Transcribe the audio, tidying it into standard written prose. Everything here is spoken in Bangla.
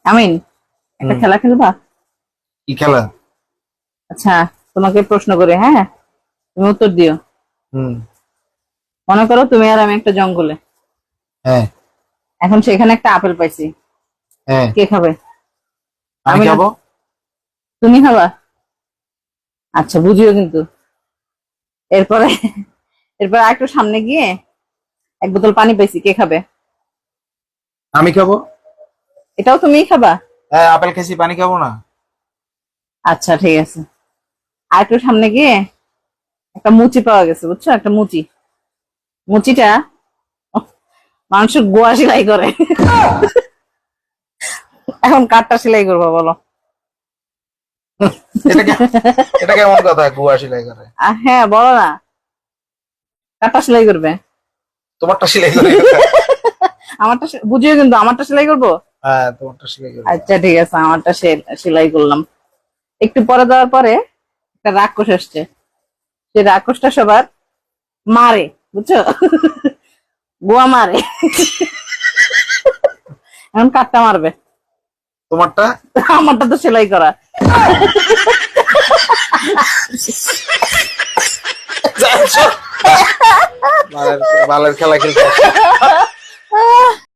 আমিন, একটা খেলা খেলবা? কি খেলা? আচ্ছা, তোমাকে প্রশ্ন করে, হ্যাঁ, তুমি উত্তর দিও। হুম। মনে করো তুমি আর আমি একটা জঙ্গলে, হ্যাঁ। এখন সেখানে একটা আপেল পাইছি। হ্যাঁ। কে খাবে? আমি আমি না, খাবো। তুমি খাবা? আচ্ছা, বুঝিও কিন্তু। এরপরে এরপর একটু সামনে গিয়ে এক বোতল পানি পাইছি, কে খাবে? আমি খাবো। এটাও তুমিই খাবা? হ্যাঁ, আপেল খেয়েছি, পানি খাবো না? আচ্ছা, ঠিক আছে। আর একটু সামনে গিয়ে একটা মুচি পাওয়া গেছে, বুঝছো, একটা মুচি। মুচিটা মানুষের গোয়া সেলাই করে। এখন কাঠটা সেলাই করবো বলো? এটা কে এটা কেমন কথা, গুয়া সেলাই করে? হ্যাঁ, বলো না, কাঠটা সেলাই করবে। তোমারটা সেলাই করে? আমারটা বুঝিও কিন্তু, আমারটা সেলাই করবো। হ্যাঁ, তোমারটা সেলাই করে। আচ্ছা, ঠিক আছে, আমারটা সেলাই করলাম। একটু পরে দেওয়ার পরে একটা রাক্ষস আসছে, সেই রাক্ষসটা সবার মারে, বুঝছো, গোয়া মারে। এখন কাঠটা মারবে। তোমারটা? আমারটা তো সেলাই করা। বালের খেলা খেলতে